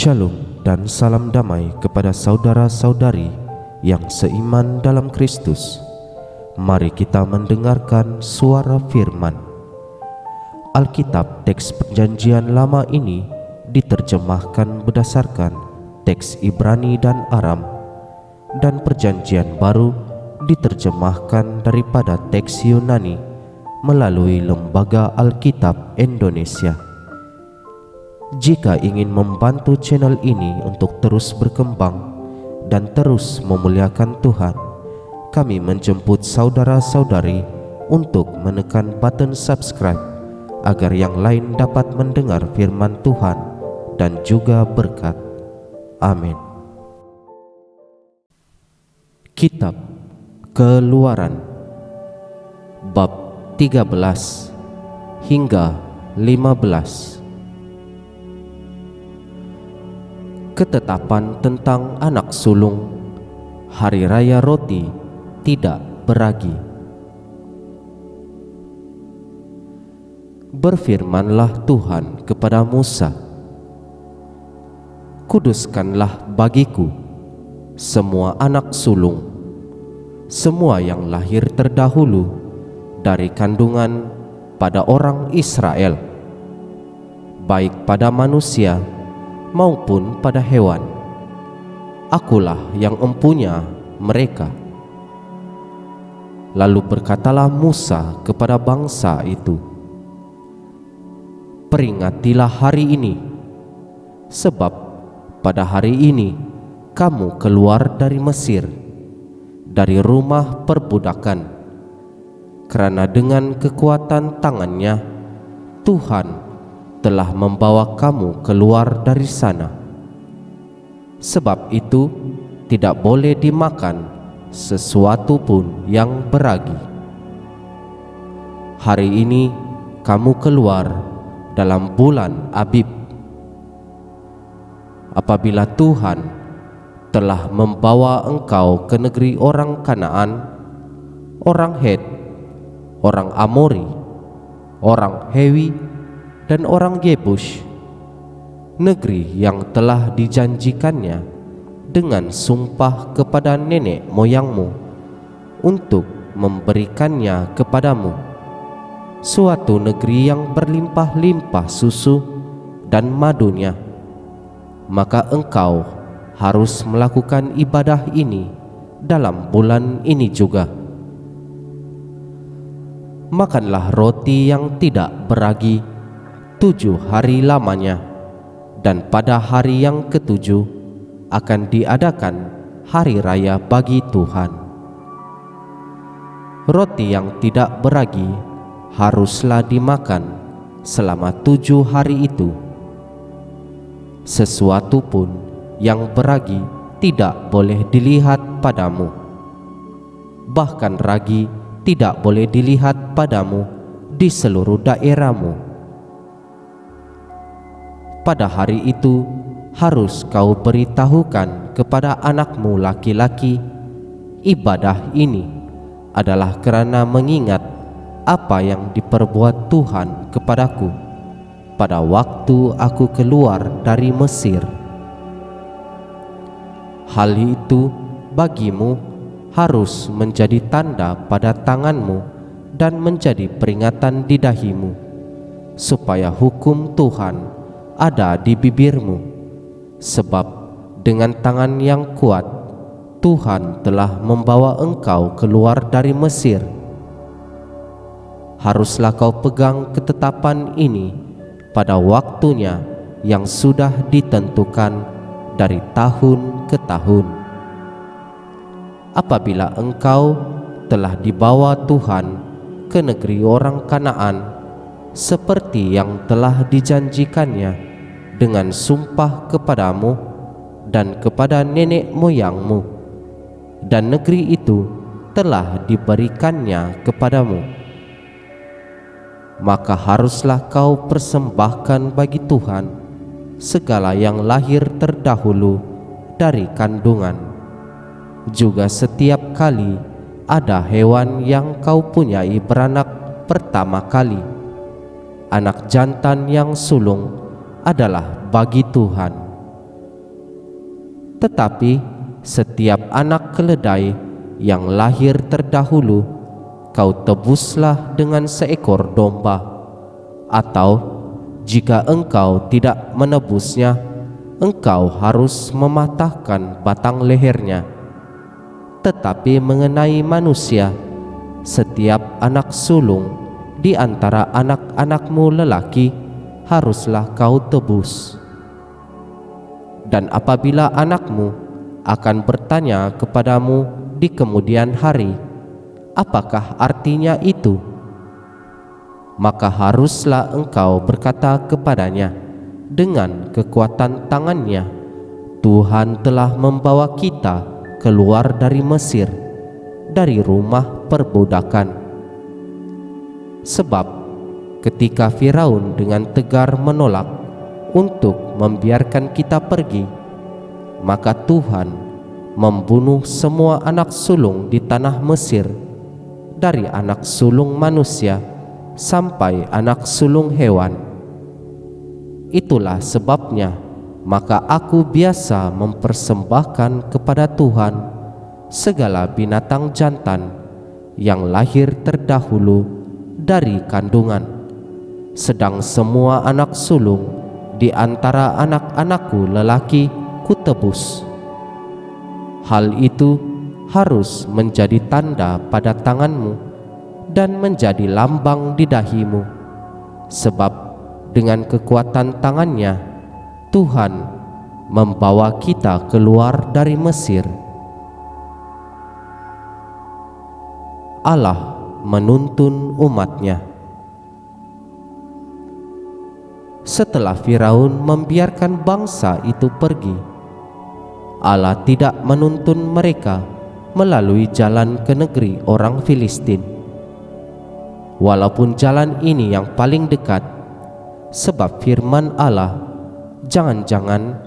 Shalom dan salam damai kepada saudara-saudari yang seiman dalam Kristus. Mari kita mendengarkan suara firman. Alkitab teks Perjanjian Lama ini diterjemahkan berdasarkan teks Ibrani dan Aram, dan Perjanjian Baru diterjemahkan daripada teks Yunani melalui Lembaga Alkitab Indonesia. Jika ingin membantu channel ini untuk terus berkembang dan terus memuliakan Tuhan, kami menjemput saudara-saudari untuk menekan button subscribe agar yang lain dapat mendengar firman Tuhan dan juga berkat. Amin. Kitab Keluaran bab 13 hingga 15. Ketetapan tentang anak sulung, hari raya roti tidak beragi. Berfirmanlah Tuhan kepada Musa, kuduskanlah bagiku semua anak sulung, semua yang lahir terdahulu dari kandungan pada orang Israel, baik pada manusia maupun pada hewan. Akulah yang empunya mereka. Lalu berkatalah Musa kepada bangsa itu, peringatilah hari ini, sebab pada hari ini kamu keluar dari Mesir, dari rumah perbudakan, karena dengan kekuatan tangannya Tuhan telah membawa kamu keluar dari sana. Sebab itu tidak boleh dimakan sesuatu pun yang beragi. Hari ini kamu keluar dalam bulan Abib, apabila Tuhan telah membawa engkau ke negeri orang Kanaan, orang Het, orang Amori, orang Hewi, dan orang Yebus, negeri yang telah dijanjikannya dengan sumpah kepada nenek moyangmu untuk memberikannya kepadamu, suatu negeri yang berlimpah-limpah susu dan madunya. Maka engkau harus melakukan ibadah ini dalam bulan ini juga. Makanlah roti yang tidak beragi 7 hari lamanya, dan pada hari yang ke-7 akan diadakan hari raya bagi Tuhan. Roti yang tidak beragi haruslah dimakan selama 7 hari itu. Sesuatu pun yang beragi tidak boleh dilihat padamu, bahkan ragi tidak boleh dilihat padamu di seluruh daerahmu. Pada hari itu harus kau beritahukan kepada anakmu laki-laki, ibadah ini adalah kerana mengingat apa yang diperbuat Tuhan kepadaku pada waktu aku keluar dari Mesir. Hal itu bagimu harus menjadi tanda pada tanganmu dan menjadi peringatan di dahimu, supaya hukum Tuhan ada di bibirmu, sebab dengan tangan yang kuat Tuhan telah membawa engkau keluar dari Mesir. Haruslah kau pegang ketetapan ini pada waktunya yang sudah ditentukan dari tahun ke tahun. Apabila engkau telah dibawa Tuhan ke negeri orang Kanaan, seperti yang telah dijanjikannya dengan sumpah kepadamu dan kepada nenek moyangmu, dan negeri itu telah diberikannya kepadamu, maka haruslah kau persembahkan bagi Tuhan segala yang lahir terdahulu dari kandungan. Juga setiap kali ada hewan yang kau punyai beranak pertama kali, anak jantan yang sulung adalah bagi Tuhan. Tetapi setiap anak keledai yang lahir terdahulu kau tebuslah dengan seekor domba. Atau jika engkau tidak menebusnya, engkau harus mematahkan batang lehernya. Tetapi mengenai manusia, setiap anak sulung di antara anak-anakmu lelaki haruslah kau tebus. Dan apabila anakmu akan bertanya kepadamu di kemudian hari, apakah artinya itu? Maka haruslah engkau berkata kepadanya dengan kekuatan tangannya, Tuhan telah membawa kita keluar dari Mesir, dari rumah perbudakan. Sebab ketika Firaun dengan tegar menolak untuk membiarkan kita pergi, maka Tuhan membunuh semua anak sulung di tanah Mesir, dari anak sulung manusia sampai anak sulung hewan. Itulah sebabnya maka aku biasa mempersembahkan kepada Tuhan segala binatang jantan yang lahir terdahulu dari kandungan, sedang semua anak sulung di antara anak-anakku lelaki kutebus. Hal itu harus menjadi tanda pada tanganmu dan menjadi lambang di dahimu, sebab dengan kekuatan tangannya Tuhan membawa kita keluar dari Mesir. Allah menuntun umatnya. Setelah Firaun membiarkan bangsa itu pergi, Allah tidak menuntun mereka melalui jalan ke negeri orang Filistin, walaupun jalan ini yang paling dekat, sebab firman Allah, jangan-jangan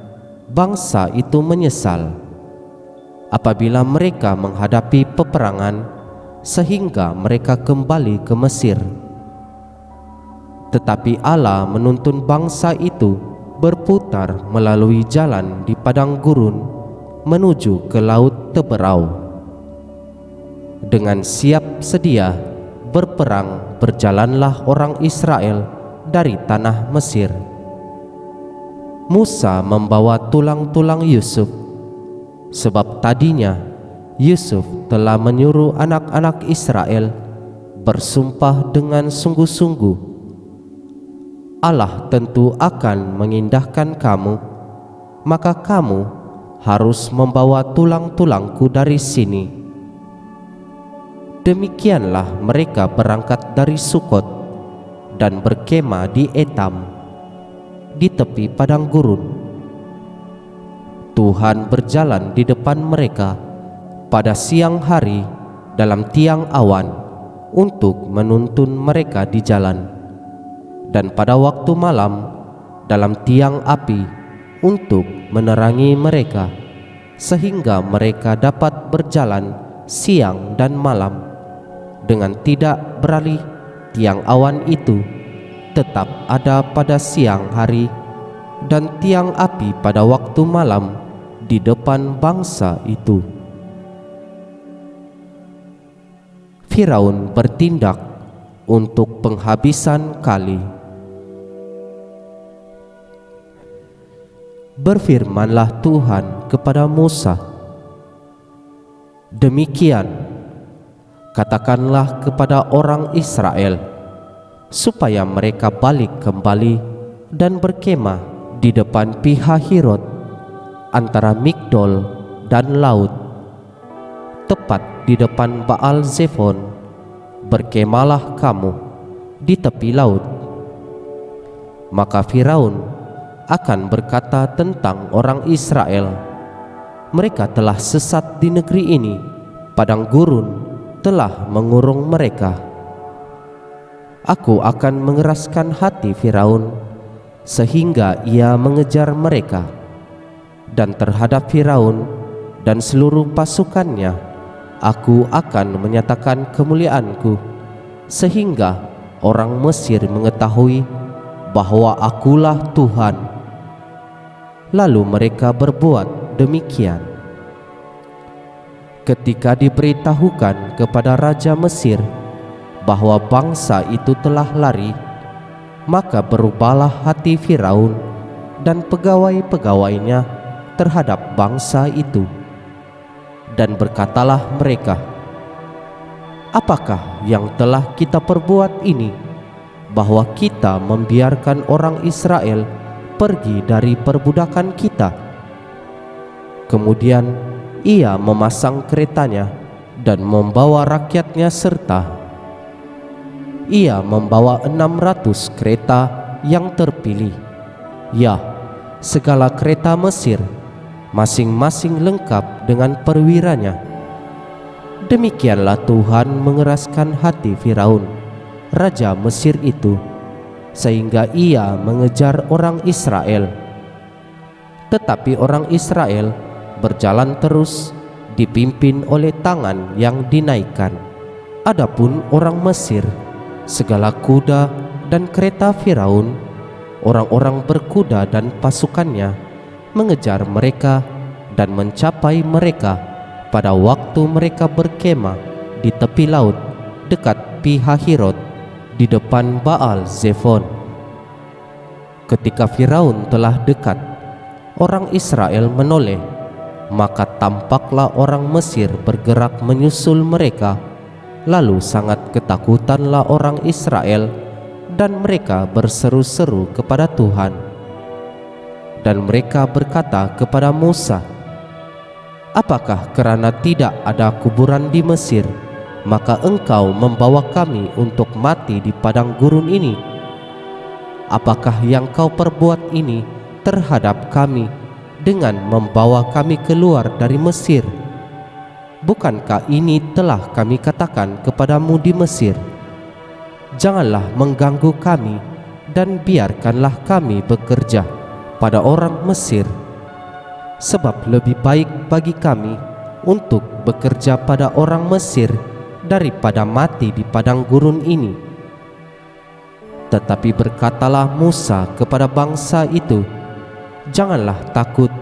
bangsa itu menyesal apabila mereka menghadapi peperangan sehingga mereka kembali ke Mesir. Tetapi Allah menuntun bangsa itu berputar melalui jalan di padang gurun menuju ke laut Teberau. Dengan siap sedia berperang berjalanlah orang Israel dari tanah Mesir. Musa membawa tulang-tulang Yusuf, sebab tadinya Yusuf telah menyuruh anak-anak Israel bersumpah dengan sungguh-sungguh, Allah tentu akan mengindahkan kamu, maka kamu harus membawa tulang-tulangku dari sini. Demikianlah mereka berangkat dari Sukot dan berkemah di Etam, di tepi padang gurun. Tuhan berjalan di depan mereka pada siang hari dalam tiang awan untuk menuntun mereka di jalan, dan pada waktu malam dalam tiang api untuk menerangi mereka, sehingga mereka dapat berjalan siang dan malam. Dengan tidak beralih, tiang awan itu tetap ada pada siang hari dan tiang api pada waktu malam di depan bangsa itu. Firaun bertindak untuk penghabisan kali. Berfirmanlah Tuhan kepada Musa, demikian katakanlah kepada orang Israel, supaya mereka balik kembali dan berkemah di depan Pihahirot antara Migdol dan laut, tepat di depan Baal Zephon. Berkemahlah kamu di tepi laut. Maka Firaun akan berkata tentang orang Israel, mereka telah sesat di negeri ini, padang gurun telah mengurung mereka. Aku akan mengeraskan hati Firaun sehingga ia mengejar mereka, dan terhadap Firaun dan seluruh pasukannya aku akan menyatakan kemuliaanku, sehingga orang Mesir mengetahui bahwa akulah Tuhan. Lalu mereka berbuat demikian. Ketika diberitahukan kepada Raja Mesir bahwa bangsa itu telah lari, maka berubahlah hati Firaun dan pegawai-pegawainya terhadap bangsa itu. Dan berkatalah mereka, "Apakah yang telah kita perbuat ini, bahwa kita membiarkan orang Israel pergi dari perbudakan kita?" Kemudian ia memasang keretanya dan membawa rakyatnya serta. Ia membawa 600 kereta yang terpilih, ya, segala kereta Mesir, masing-masing lengkap dengan perwiranya. Demikianlah Tuhan mengeraskan hati Firaun, raja Mesir itu, sehingga ia mengejar orang Israel. Tetapi orang Israel berjalan terus, dipimpin oleh tangan yang dinaikkan. Adapun orang Mesir, segala kuda dan kereta Firaun, orang-orang berkuda dan pasukannya, mengejar mereka dan mencapai mereka pada waktu mereka berkemah di tepi laut dekat Pi-hahirot di depan Baal Zephon. Ketika Firaun telah dekat, orang Israel menoleh, maka tampaklah orang Mesir bergerak menyusul mereka. Lalu sangat ketakutanlah orang Israel, dan mereka berseru-seru kepada Tuhan. Dan mereka berkata kepada Musa, "Apakah karena tidak ada kuburan di Mesir, maka engkau membawa kami untuk mati di padang gurun ini? Apakah yang kau perbuat ini terhadap kami dengan membawa kami keluar dari Mesir? Bukankah ini telah kami katakan kepadamu di Mesir, janganlah mengganggu kami dan biarkanlah kami bekerja pada orang Mesir, sebab lebih baik bagi kami untuk bekerja pada orang Mesir daripada mati di padang gurun ini." Tetapi berkatalah Musa kepada bangsa itu, "Janganlah takut,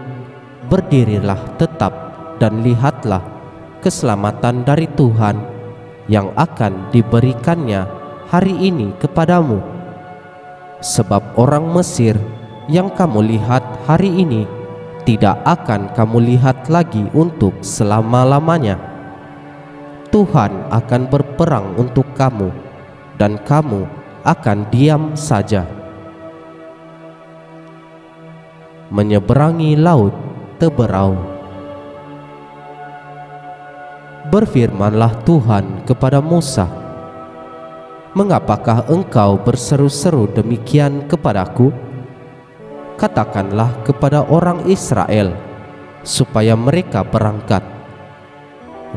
berdirilah tetap dan lihatlah keselamatan dari Tuhan yang akan diberikannya hari ini kepadamu. Sebab orang Mesir yang kamu lihat hari ini tidak akan kamu lihat lagi untuk selama-lamanya. Tuhan akan berperang untuk kamu, dan kamu akan diam saja." Menyeberangi laut Teberau. Berfirmanlah Tuhan kepada Musa, "Mengapakah engkau berseru-seru demikian kepadaku? Katakanlah kepada orang Israel supaya mereka berangkat.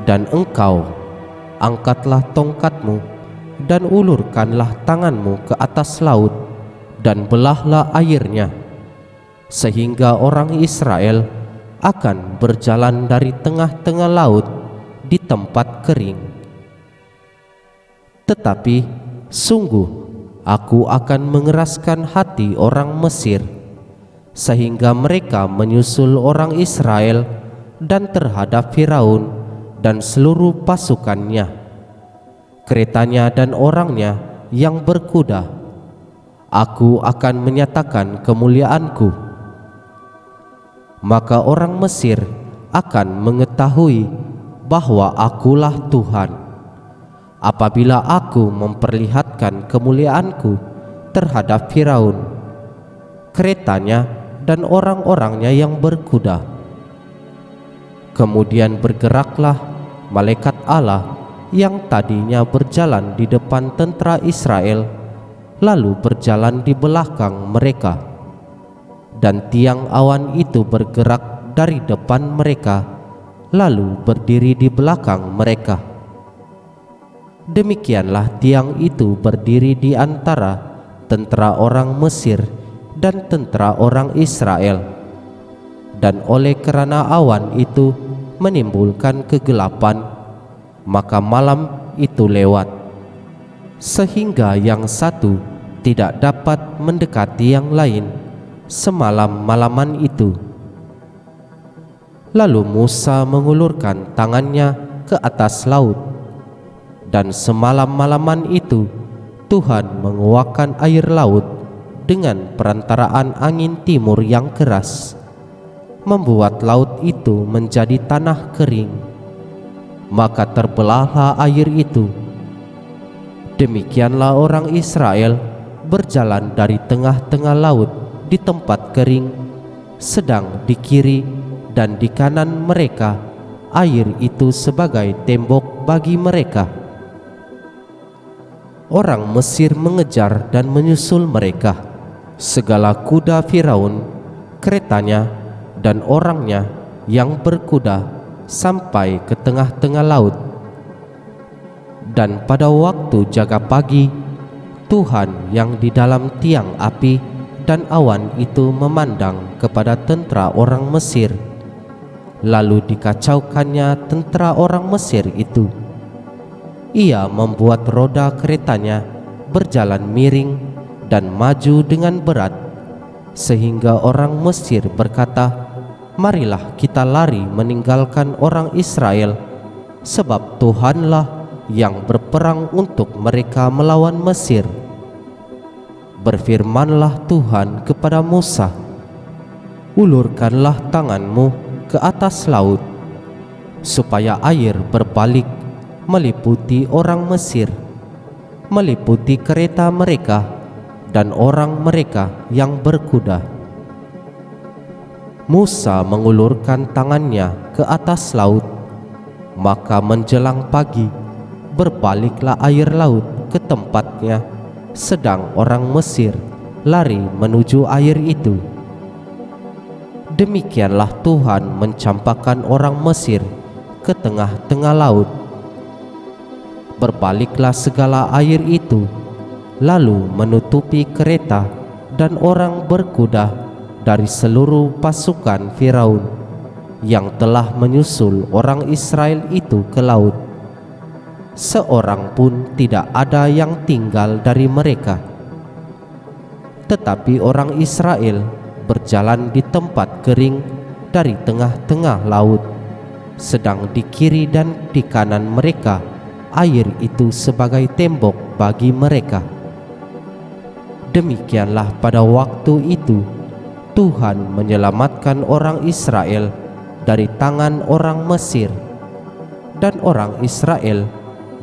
Dan engkau angkatlah tongkatmu dan ulurkanlah tanganmu ke atas laut dan belahlah airnya, sehingga orang Israel akan berjalan dari tengah-tengah laut di tempat kering. Tetapi sungguh aku akan mengeraskan hati orang Mesir, sehingga mereka menyusul orang Israel dan terhadap Firaun dan seluruh pasukannya, keretanya dan orangnya yang berkuda. Aku akan menyatakan kemuliaanku. Maka orang Mesir akan mengetahui bahwa akulah Tuhan, apabila aku memperlihatkan kemuliaanku terhadap Firaun, keretanya dan orang-orangnya yang berkuda." Kemudian bergeraklah malaikat Allah yang tadinya berjalan di depan tentara Israel, lalu berjalan di belakang mereka, dan tiang awan itu bergerak dari depan mereka, lalu berdiri di belakang mereka. Demikianlah tiang itu berdiri di antara tentara orang Mesir dan tentara orang Israel, dan oleh kerana awan itu menimbulkan kegelapan, maka malam itu lewat, sehingga yang satu tidak dapat mendekati yang lain semalam-malaman itu. Lalu Musa mengulurkan tangannya ke atas laut, dan semalam-malaman itu Tuhan menguakkan air laut dengan perantaraan angin timur yang keras, membuat laut itu menjadi tanah kering. Maka terbelahlah air itu. Demikianlah orang Israel berjalan dari tengah-tengah laut di tempat kering, sedang di kiri dan di kanan mereka air itu sebagai tembok bagi mereka. Orang Mesir mengejar dan menyusul mereka. Segala kuda Firaun, keretanya, dan orangnya yang berkuda sampai ke tengah-tengah laut. Dan pada waktu jaga pagi, Tuhan yang di dalam tiang api dan awan itu memandang kepada tentera orang Mesir. Lalu dikacaukannya tentera orang Mesir itu. Ia membuat roda keretanya berjalan miring dan maju dengan berat, sehingga orang Mesir berkata, "Marilah kita lari meninggalkan orang Israel, sebab Tuhanlah yang berperang untuk mereka melawan Mesir." Berfirmanlah Tuhan kepada Musa, "Ulurkanlah tanganmu ke atas laut, supaya air berbalik meliputi orang Mesir, meliputi kereta mereka dan orang mereka yang berkuda." Musa mengulurkan tangannya ke atas laut, maka menjelang pagi berbaliklah air laut ke tempatnya, sedang orang Mesir lari menuju air itu. Demikianlah Tuhan mencampakkan orang Mesir ke tengah-tengah laut. Berbaliklah segala air itu, lalu menutupi kereta dan orang berkuda dari seluruh pasukan Firaun yang telah menyusul orang Israel itu ke laut. Seorang pun tidak ada yang tinggal dari mereka. Tetapi orang Israel berjalan di tempat kering dari tengah-tengah laut, sedang di kiri dan di kanan mereka air itu sebagai tembok bagi mereka. Demikianlah pada waktu itu Tuhan menyelamatkan orang Israel dari tangan orang Mesir, dan orang Israel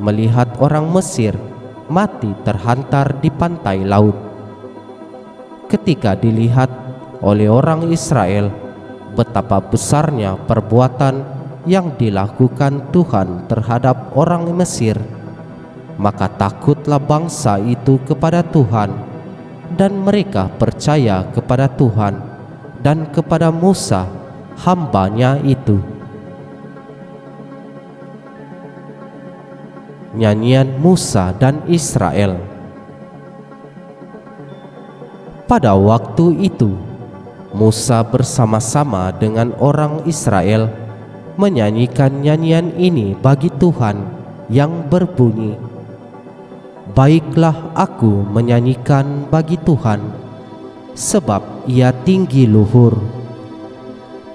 melihat orang Mesir mati terhantar di pantai laut. Ketika dilihat oleh orang Israel betapa besarnya perbuatan yang dilakukan Tuhan terhadap orang Mesir, maka takutlah bangsa itu kepada Tuhan, dan mereka percaya kepada Tuhan dan kepada Musa hamba-Nya itu. Nyanyian Musa dan Israel. Pada waktu itu Musa bersama-sama dengan orang Israel menyanyikan nyanyian ini bagi Tuhan yang berbunyi, "Baiklah aku menyanyikan bagi Tuhan, sebab Ia tinggi luhur.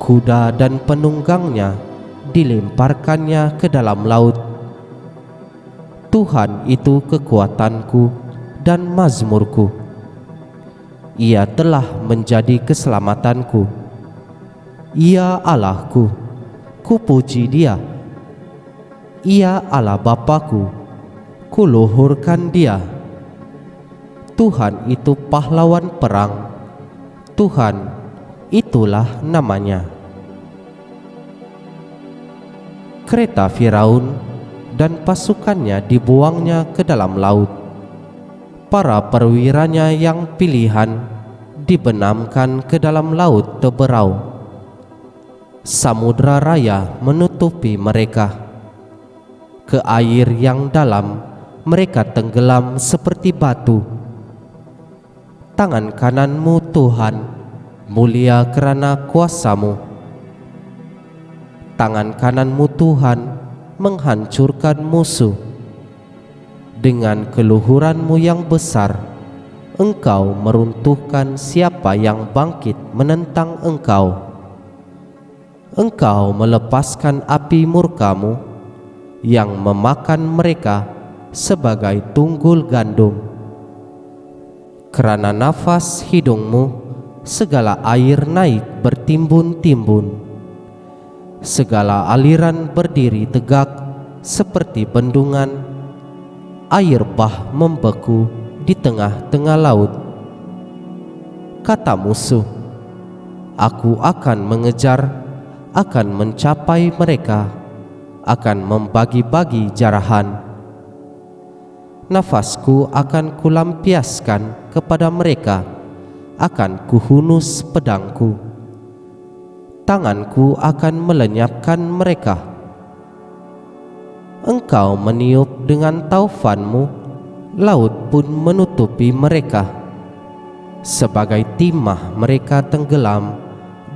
Kuda dan penunggangnya dilemparkannya ke dalam laut. Tuhan itu kekuatanku dan mazmurku. Ia telah menjadi keselamatanku. Ia Allahku, kupuji Dia. Ia Allah Bapa-Ku, kuluhurkan Dia. Tuhan itu pahlawan perang, Tuhan itulah namanya." Kereta Firaun dan pasukannya dibuangnya ke dalam laut. Para perwiranya yang pilihan dibenamkan ke dalam laut teberau. Samudra raya menutupi mereka. Ke air yang dalam mereka tenggelam seperti batu. Tangan kananmu Tuhan mulia kerana kuasa-Mu. Tangan kananmu Tuhan menghancurkan musuh. Dengan keluhuran-Mu yang besar, Engkau meruntuhkan siapa yang bangkit menentang Engkau. Engkau melepaskan api murka-Mu yang memakan mereka sebagai tunggul gandum. Kerana nafas hidung-Mu, segala air naik bertimbun-timbun. Segala aliran berdiri tegak seperti bendungan. Air bah membeku di tengah-tengah laut. Kata musuh, aku akan mengejar, akan mencapai mereka, akan membagi-bagi jarahan. Nafasku akan kulampiaskan kepada mereka, akan kuhunus pedangku. Tanganku akan melenyapkan mereka. Engkau meniup dengan taufan-Mu, laut pun menutupi mereka. Sebagai timah mereka tenggelam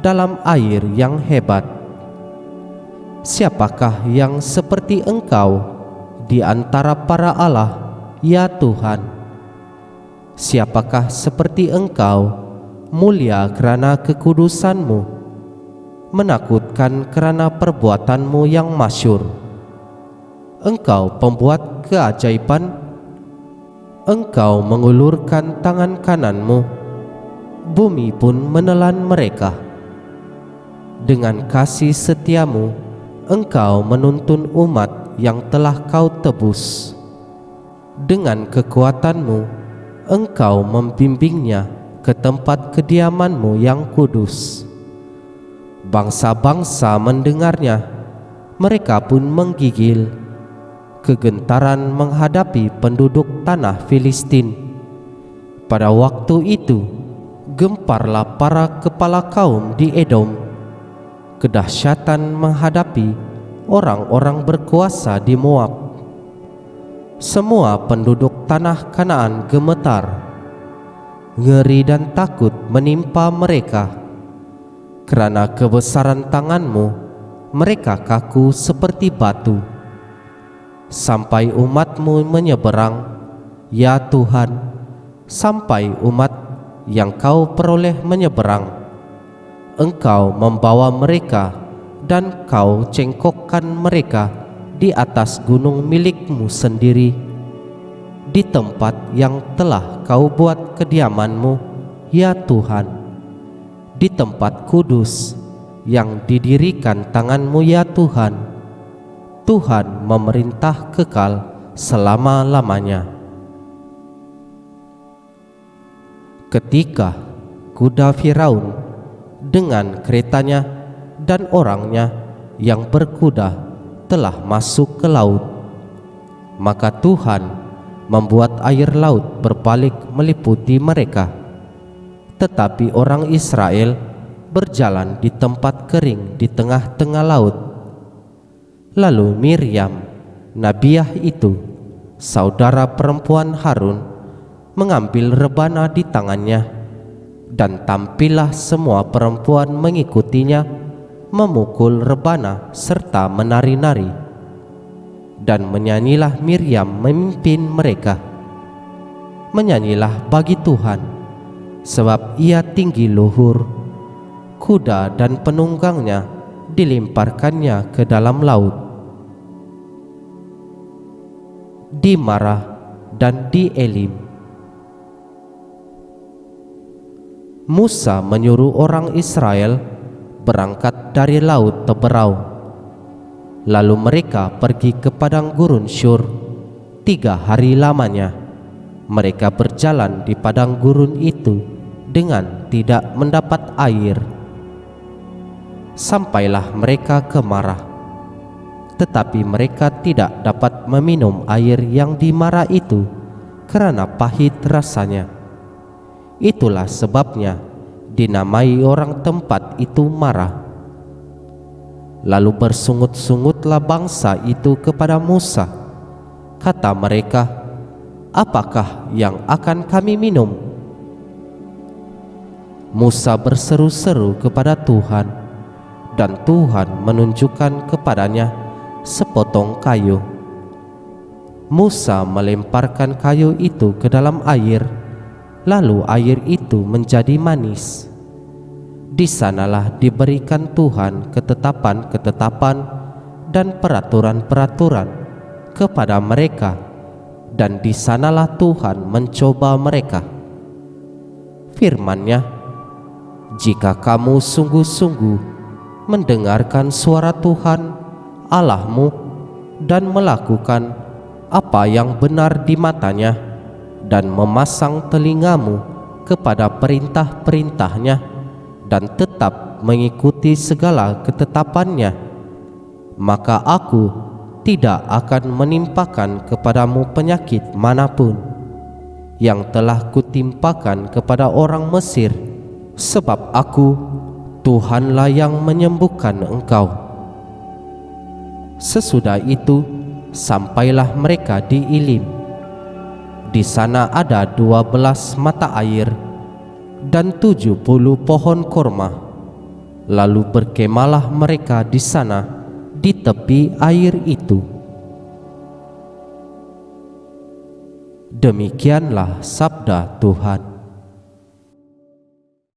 dalam air yang hebat. Siapakah yang seperti Engkau di antara para Allah, ya Tuhan? Siapakah seperti Engkau, mulia kerana kekudusan-Mu, menakutkan kerana perbuatan-Mu yang masyhur? Engkau pembuat keajaiban. Engkau mengulurkan tangan kanan-Mu, bumi pun menelan mereka. Dengan kasih setia-Mu, Engkau menuntun umat yang telah Kau tebus. Dengan kekuatan-Mu, Engkau membimbingnya ke tempat kediaman-Mu yang kudus. Bangsa-bangsa mendengarnya, mereka pun menggigil. Kegentaran menghadapi penduduk tanah Filistin. Pada waktu itu, gemparlah para kepala kaum di Edom. Kedahsyatan menghadapi orang-orang berkuasa di Moab. Semua penduduk tanah Kanaan gemetar. Ngeri dan takut menimpa mereka. Kerana kebesaran tangan-Mu, mereka kaku seperti batu. Sampai umat-Mu menyeberang, ya Tuhan, sampai umat yang Kau peroleh menyeberang. Engkau membawa mereka dan Kau cengkokkan mereka di atas gunung milik-Mu sendiri, di tempat yang telah Kau buat kediaman-Mu, ya Tuhan, di tempat kudus yang didirikan tangan-Mu, ya Tuhan. Tuhan memerintah kekal selama-lamanya. Ketika kuda Firaun dengan keretanya dan orangnya yang berkuda telah masuk ke laut, maka Tuhan membuat air laut berbalik meliputi mereka. Tetapi orang Israel berjalan di tempat kering di tengah-tengah laut. Lalu Miriam, nabiah itu, saudara perempuan Harun, mengambil rebana di tangannya, dan tampillah semua perempuan mengikutinya, memukul rebana serta menari-nari. Dan menyanyilah Miriam memimpin mereka. Menyanyilah bagi Tuhan, sebab Ia tinggi luhur. Kuda dan penunggangnya dilemparkannya ke dalam laut. Di Marah dan di Elim, Musa menyuruh orang Israel berangkat dari laut Teberau. Lalu mereka pergi ke padang gurun Syur 3 hari lamanya. Mereka berjalan di padang gurun itu dengan tidak mendapat air. Sampailah mereka ke Marah, tetapi mereka tidak dapat meminum air yang di Marah itu kerana pahit rasanya. Itulah sebabnya dinamai orang tempat itu Marah. Lalu bersungut-sungutlah bangsa itu kepada Musa. Kata mereka, apakah yang akan kami minum? Musa berseru-seru kepada Tuhan, dan Tuhan menunjukkan kepadanya sepotong kayu. Musa melemparkan kayu itu ke dalam air, lalu air itu menjadi manis. Di sanalah diberikan Tuhan ketetapan-ketetapan dan peraturan-peraturan kepada mereka, dan di sanalah Tuhan mencoba mereka. Firman-Nya, jika kamu sungguh-sungguh mendengarkan suara Tuhan Allahmu dan melakukan apa yang benar di matanya dan memasang telingamu kepada perintah-perintahnya dan tetap mengikuti segala ketetapannya, maka Aku tidak akan menimpakan kepadamu penyakit manapun yang telah kutimpakan kepada orang Mesir, sebab Aku, Tuhanlah yang menyembuhkan engkau. Sesudah itu, sampailah mereka di Ilim. Di sana ada 12 mata air dan 70 pohon korma. Lalu berkemalah mereka di sana di tepi air itu. Demikianlah sabda Tuhan.